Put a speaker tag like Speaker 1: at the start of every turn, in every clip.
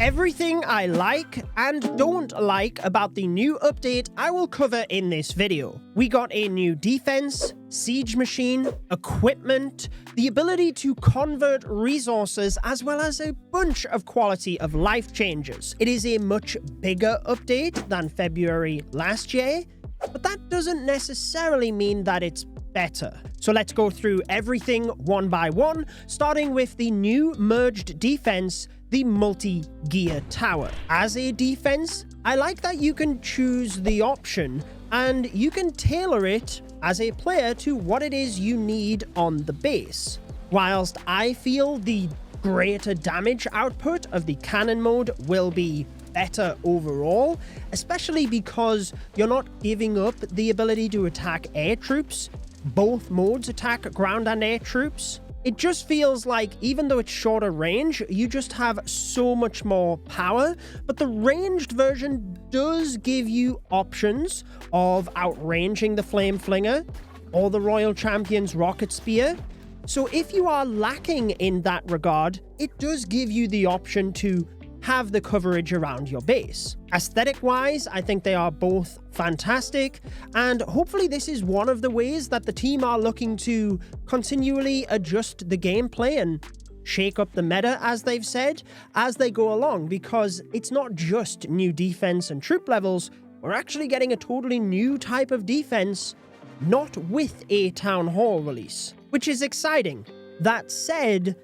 Speaker 1: Everything I like and don't like about the new update I will cover in this video. We got a new defense, siege machine, equipment, the ability to convert resources, as well as a bunch of quality of life changes. It is a much bigger update than February last year, but that doesn't necessarily mean that it's better. So let's go through everything one by one, starting with the new merged defense, the multi-gear tower. As a defense, I like that you can choose the option and you can tailor it as a player to what it is you need on the base. Whilst I feel the greater damage output of the cannon mode will be better overall, especially because you're not giving up the ability to attack air troops. Both modes attack ground and air troops. It just feels like, even though it's shorter range, you just have so much more power, but the ranged version does give you options of outranging the Flame Flinger or the Royal Champion's Rocket Spear. So if you are lacking in that regard, it does give you the option to have the coverage around your base. Aesthetic-wise, I think they are both fantastic, and hopefully this is one of the ways that the team are looking to continually adjust the gameplay and shake up the meta, as they've said, as they go along, because it's not just new defense and troop levels, we're actually getting a totally new type of defense, not with a Town Hall release, which is exciting. That said,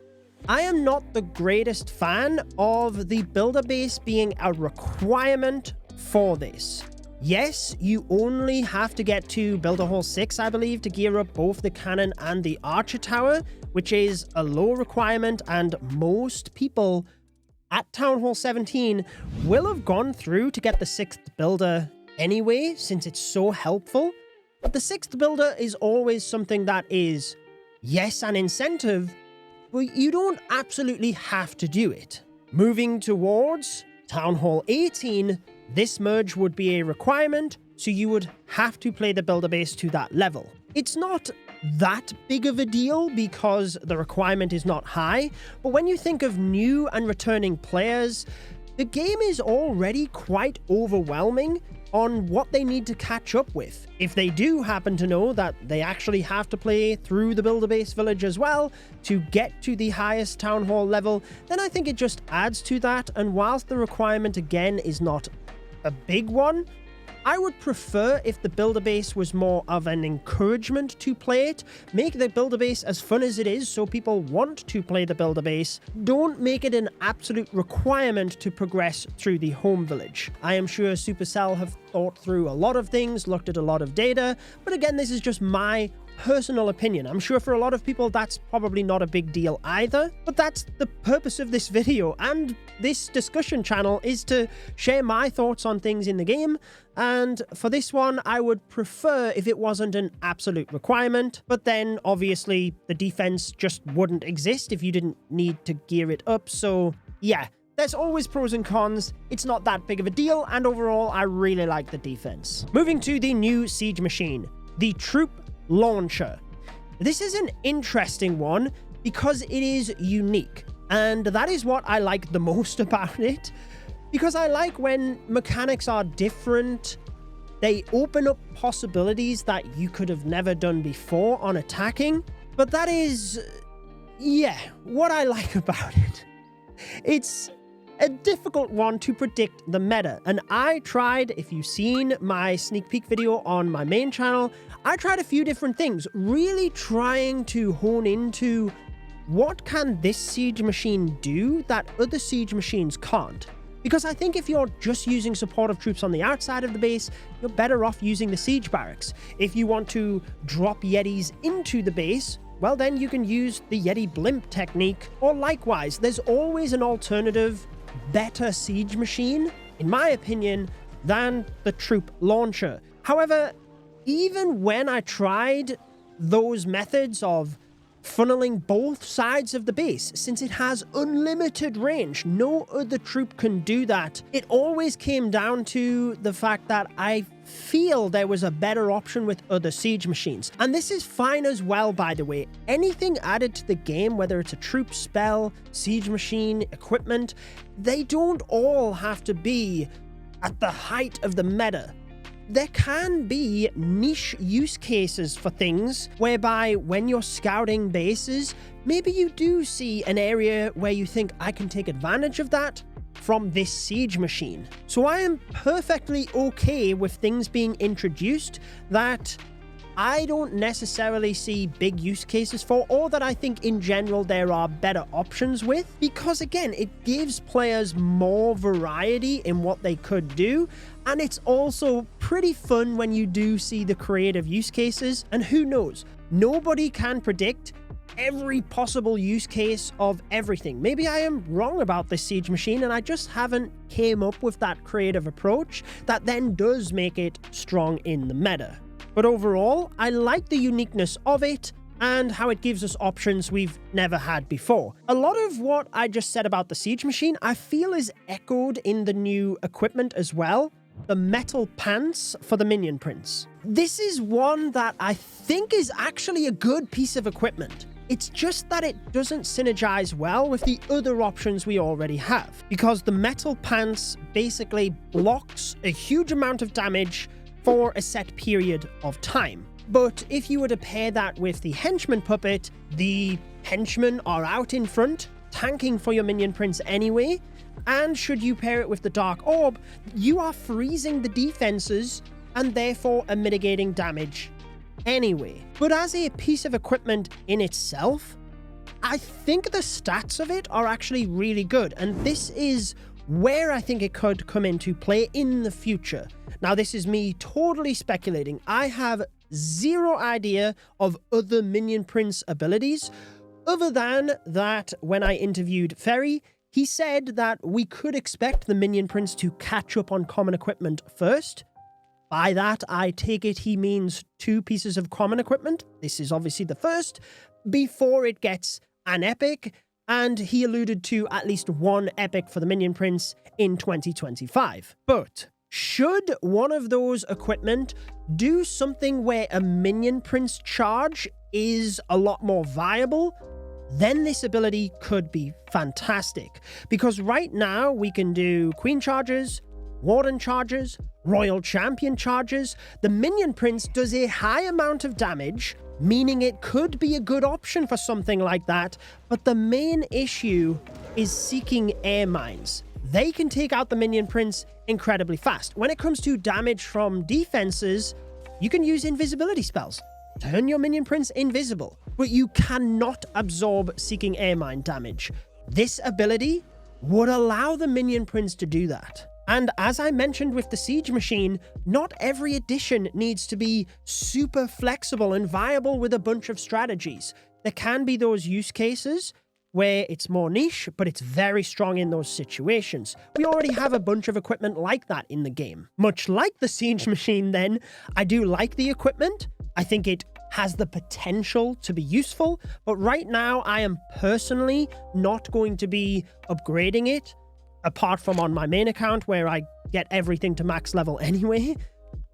Speaker 1: I am not the greatest fan of the builder base being a requirement for this. Yes, you only have to get to Builder Hall 6, I believe, to gear up both the cannon and the archer tower, which is a low requirement, and most people at Town Hall 17 will have gone through to get the 6th builder anyway, since it's so helpful. But the 6th builder is always something that is, yes, an incentive, but you don't absolutely have to do it. Moving towards Town Hall 18, this merge would be a requirement, so you would have to play the builder base to that level. It's not that big of a deal because the requirement is not high, but when you think of new and returning players, the game is already quite overwhelming on what they need to catch up with. If they do happen to know that they actually have to play through the builder base village as well to get to the highest town hall level, then I think it just adds to that, and whilst the requirement again is not a big one, I would prefer if the builder base was more of an encouragement to play it. Make the builder base as fun as it is so people want to play the builder base. Don't make it an absolute requirement to progress through the home village. I am sure Supercell have thought through a lot of things, looked at a lot of data, but again, this is just my personal opinion. I'm sure for a lot of people that's probably not a big deal either, but that's the purpose of this video and this discussion channel, is to share my thoughts on things in the game. And for this one, I would prefer if it wasn't an absolute requirement, but then obviously the defense just wouldn't exist if you didn't need to gear it up. So yeah, there's always pros and cons. It's not that big of a deal, and overall I really like the defense. Moving to the new siege machine, the troop launcher. This is an interesting one because it is unique, and that is what I like the most about it, because I like when mechanics are different. They open up possibilities that you could have never done before on attacking, but that is, yeah, what I like about it. It's a difficult one to predict the meta, and I tried, if you've seen my sneak peek video on my main channel, I tried a few different things, really trying to hone into what can this siege machine do that other siege machines can't. Because I think if you're just using supportive troops on the outside of the base, you're better off using the siege barracks. If you want to drop Yetis into the base, well then you can use the Yeti blimp technique, or likewise, there's always an alternative, better siege machine, in my opinion, than the troop launcher. However, even when I tried those methods of funneling both sides of the base since it has unlimited range. No other troop can do that. It always came down to the fact that I feel there was a better option with other siege machines. And this is fine as well, by the way. Anything added to the game, whether it's a troop spell, siege machine, equipment, they don't all have to be at the height of the meta. There can be niche use cases for things whereby when you're scouting bases, maybe you do see an area where you think I can take advantage of that from this siege machine. So I am perfectly okay with things being introduced that I don't necessarily see big use cases for, or that I think in general there are better options with, because again, it gives players more variety in what they could do, and it's also pretty fun when you do see the creative use cases. And who knows, nobody can predict every possible use case of everything. Maybe I am wrong about this siege machine and I just haven't came up with that creative approach that then does make it strong in the meta. But overall, I like the uniqueness of it and how it gives us options we've never had before. A lot of what I just said about the siege machine, I feel is echoed in the new equipment as well. The metal pants for the minion prince. This is one that I think is actually a good piece of equipment. It's just that it doesn't synergize well with the other options we already have, because the metal pants basically blocks a huge amount of damage for a set period of time. But if you were to pair that with the henchman puppet, the henchmen are out in front, tanking for your minion prince anyway, and should you pair it with the dark orb, you are freezing the defenses and therefore are mitigating damage anyway. But as a piece of equipment in itself, I think the stats of it are actually really good, and this is where I think it could come into play in the future. Now, this is me totally speculating. I have zero idea of other minion prince abilities, other than that when I interviewed Ferry, he said that we could expect the minion prince to catch up on common equipment first. By that, I take it he means 2 pieces of common equipment. This is obviously the first, before it gets an epic, and he alluded to at least 1 epic for the minion prince in 2025. But should one of those equipment do something where a minion prince charge is a lot more viable, then this ability could be fantastic. Because right now we can do queen charges, warden charges, royal champion charges. The minion prince does a high amount of damage, meaning it could be a good option for something like that, but the main issue is seeking air mines. They can take out the minion prince incredibly fast. When it comes to damage from defenses, you can use invisibility spells. Turn your minion prince invisible, but you cannot absorb seeking air mine damage. This ability would allow the minion prince to do that. And as I mentioned with the siege machine, not every edition needs to be super flexible and viable with a bunch of strategies. There can be those use cases where it's more niche, but it's very strong in those situations. We already have a bunch of equipment like that in the game. Much like the siege machine then, I do like the equipment. I think it has the potential to be useful, but right now I am personally not going to be upgrading it, apart from on my main account where I get everything to max level anyway.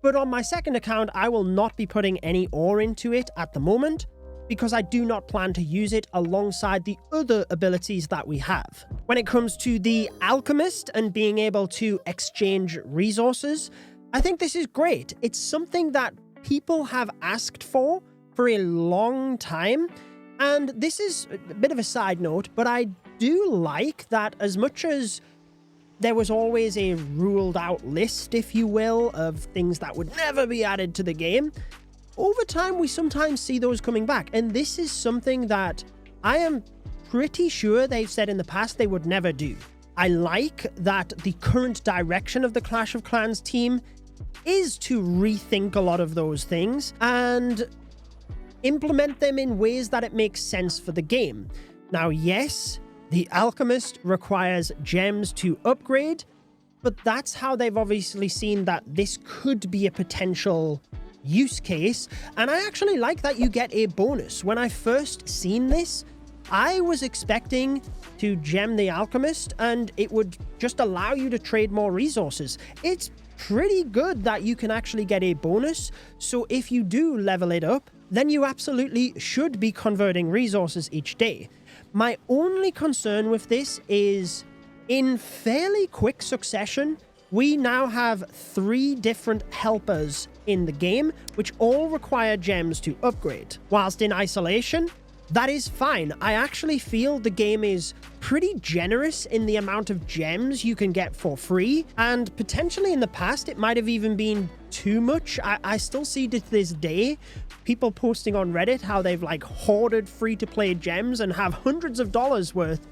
Speaker 1: But on my second account, I will not be putting any ore into it at the moment, because I do not plan to use it alongside the other abilities that we have. When it comes to the Alchemist and being able to exchange resources, I think this is great. It's something that people have asked for a long time, and this is a bit of a side note, but I do like that as much as there was always a ruled out list, if you will, of things that would never be added to the game, over time we sometimes see those coming back, and this is something that I am pretty sure they've said in the past they would never do. I like that the current direction of the Clash of Clans team is to rethink a lot of those things and implement them in ways that it makes sense for the game. Now, yes, the Alchemist requires gems to upgrade, but that's how they've obviously seen that this could be a potential use case, and I actually like that you get a bonus. When I first seen this, I was expecting to gem the Alchemist and it would just allow you to trade more resources. It's pretty good that you can actually get a bonus, so if you do level it up, then you absolutely should be converting resources each day. My only concern with this is, in fairly quick succession, we now have 3 different helpers in the game, which all require gems to upgrade. Whilst in isolation, that is fine. I actually feel the game is pretty generous in the amount of gems you can get for free, and potentially in the past it might have even been too much. I still see to this day people posting on Reddit how they've like hoarded free-to-play gems and have hundreds of dollars worth.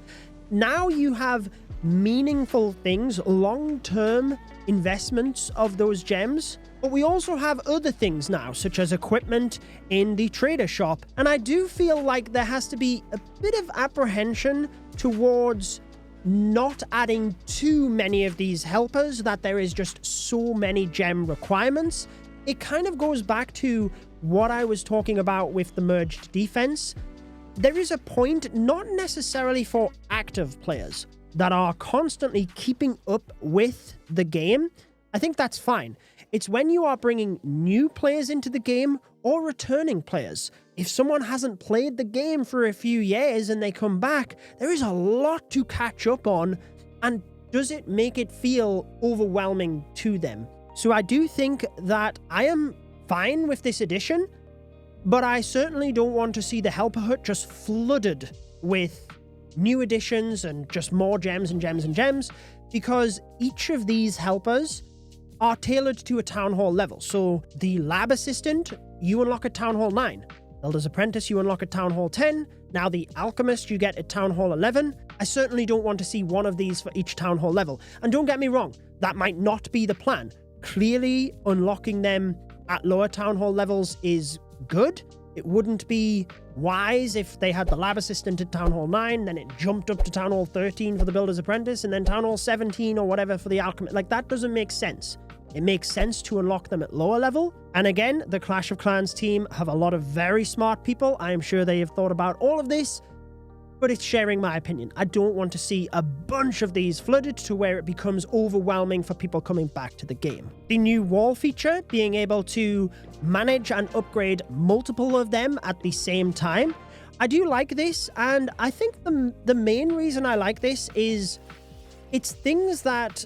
Speaker 1: Now you have meaningful things, long-term investments of those gems, but we also have other things now, such as equipment in the trader shop, and I do feel like there has to be a bit of apprehension towards not adding too many of these helpers, that there is just so many gem requirements. It kind of goes back to what I was talking about with the merged defense. There is a point, not necessarily for active players that are constantly keeping up with the game. I think that's fine. It's when you are bringing new players into the game or returning players. If someone hasn't played the game for a few years and they come back, there is a lot to catch up on, and does it make it feel overwhelming to them? So I do think that I am fine with this edition, but I certainly don't want to see the Helper Hut just flooded with new additions and just more gems and gems and gems, because each of these helpers are tailored to a Town Hall level. So the Lab Assistant, you unlock at Town Hall 9. Builder's Apprentice, you unlock at Town Hall 10. Now the Alchemist, you get at Town Hall 11. I certainly don't want to see one of these for each Town Hall level. And don't get me wrong, that might not be the plan. Clearly, unlocking them at lower Town Hall levels is good. It wouldn't be wise if they had the Lab Assistant at Town Hall 9, then it jumped up to Town Hall 13 for the Builder's Apprentice, and then Town Hall 17 or whatever for the Alchemist. Like, that doesn't make sense. It makes sense to unlock them at lower level. And again, the Clash of Clans team have a lot of very smart people. I am sure they have thought about all of this, but it's sharing my opinion. I don't want to see a bunch of these flooded to where it becomes overwhelming for people coming back to the game. The new wall feature, being able to manage and upgrade multiple of them at the same time. I do like this, and I think the main reason I like this is it's things that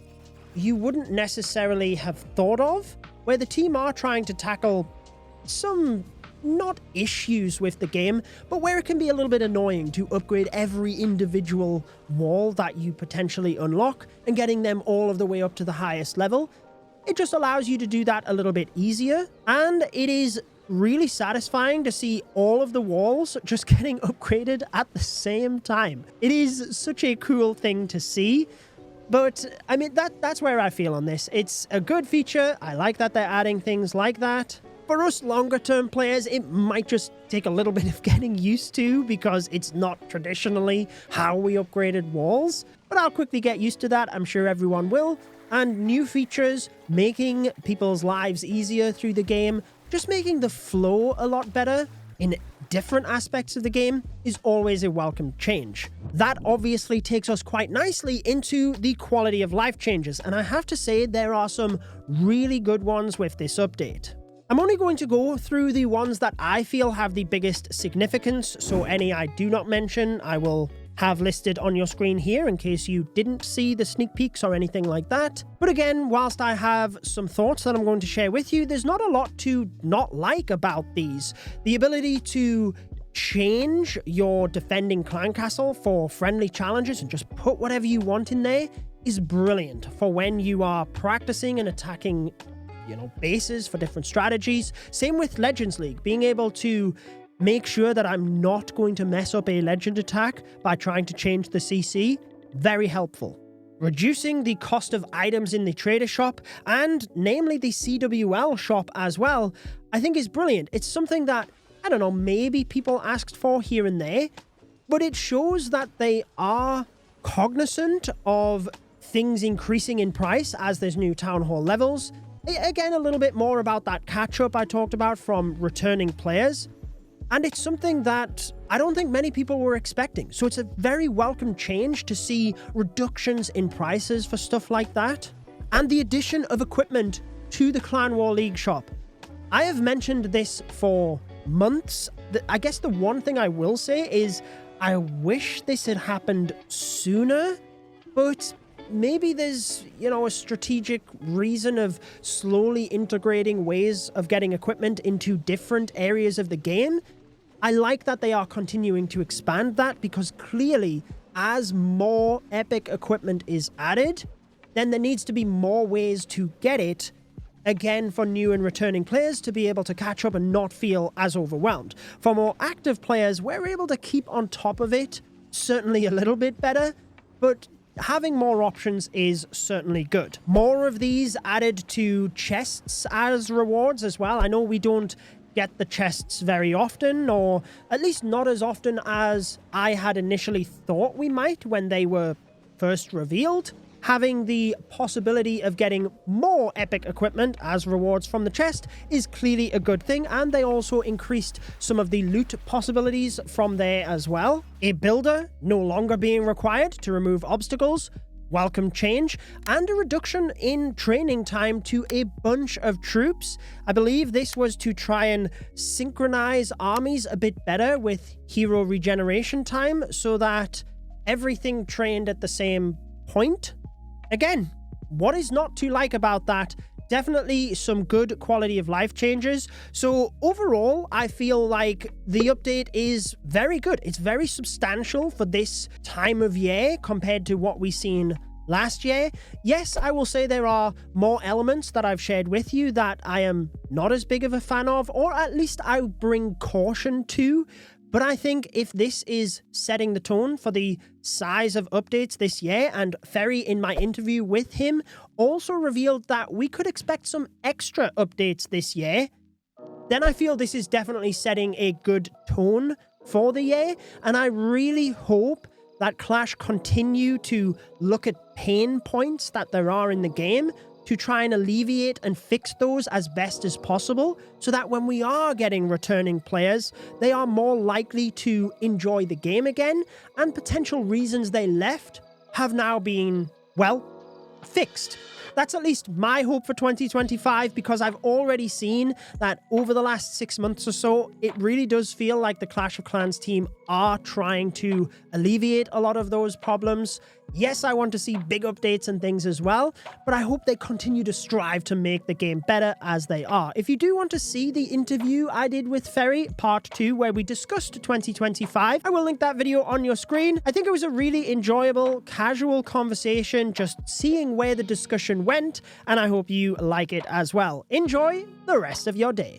Speaker 1: you wouldn't necessarily have thought of, where the team are trying to tackle some not issues with the game, but where it can be a little bit annoying to upgrade every individual wall that you potentially unlock and getting them all of the way up to the highest level. It just allows you to do that a little bit easier, and it is really satisfying to see all of the walls just getting upgraded at the same time. It is such a cool thing to see. But, I mean, that's where I feel on this. It's a good feature. I like that they're adding things like that. For us longer-term players, it might just take a little bit of getting used to, because it's not traditionally how we upgraded walls. But I'll quickly get used to that. I'm sure everyone will. And new features, making people's lives easier through the game, just making the flow a lot better in different aspects of the game is always a welcome change. That obviously takes us quite nicely into the quality of life changes, and I have to say there are some really good ones with this update. I'm only going to go through the ones that I feel have the biggest significance, so any I do not mention I will have listed on your screen here in case you didn't see the sneak peeks or anything like that. But again, whilst I have some thoughts that I'm going to share with you, there's not a lot to not like about these. The ability to change your defending clan castle for friendly challenges and just put whatever you want in there is brilliant for when you are practicing and attacking, bases for different strategies. Same with Legends League, being able to make sure that I'm not going to mess up a legend attack by trying to change the CC. Very helpful. Reducing the cost of items in the trader shop, and namely the CWL shop as well, I think is brilliant. It's something that, I don't know, maybe people asked for here and there, but it shows that they are cognizant of things increasing in price as there's new Town Hall levels. Again, a little bit more about that catch-up I talked about from returning players. And it's something that I don't think many people were expecting. So it's a very welcome change to see reductions in prices for stuff like that. And the addition of equipment to the Clan War League shop. I have mentioned this for months. I guess the one thing I will say is I wish this had happened sooner, but maybe there's, a strategic reason of slowly integrating ways of getting equipment into different areas of the game. I like that they are continuing to expand that, because clearly as more epic equipment is added, then there needs to be more ways to get it, again, for new and returning players to be able to catch up and not feel as overwhelmed. For more active players, we're able to keep on top of it, certainly a little bit better, but having more options is certainly good. More of these added to chests as rewards as well. I know we don't get the chests very often, or at least not as often as I had initially thought we might when they were first revealed. Having the possibility of getting more epic equipment as rewards from the chest is clearly a good thing, and they also increased some of the loot possibilities from there as well. A builder no longer being required to remove obstacles, welcome change, and a reduction in training time to a bunch of troops. I believe this was to try and synchronize armies a bit better with hero regeneration time so that everything trained at the same point. Again, what is not to like about that? Definitely some good quality of life changes. So overall, I feel like the update is very good. It's very substantial for this time of year compared to what we've seen last year. Yes, I will say there are more elements that I've shared with you that I am not as big of a fan of, or at least I bring caution to. But I think if this is setting the tone for the size of updates this year, and Ferry in my interview with him also revealed that we could expect some extra updates this year, then I feel this is definitely setting a good tone for the year. And I really hope that Clash continue to look at pain points that there are in the game to try and alleviate and fix those as best as possible, so that when we are getting returning players, they are more likely to enjoy the game again, and potential reasons they left have now been, well, fixed. That's at least my hope for 2025, because I've already seen that over the last 6 months or so, it really does feel like the Clash of Clans team are trying to alleviate a lot of those problems. Yes, I want to see big updates and things as well, but I hope they continue to strive to make the game better as they are. If you do want to see the interview I did with Ferry, part 2, where we discussed 2025, I will link that video on your screen. I think it was a really enjoyable, casual conversation, just seeing where the discussion went, and I hope you like it as well. Enjoy the rest of your day.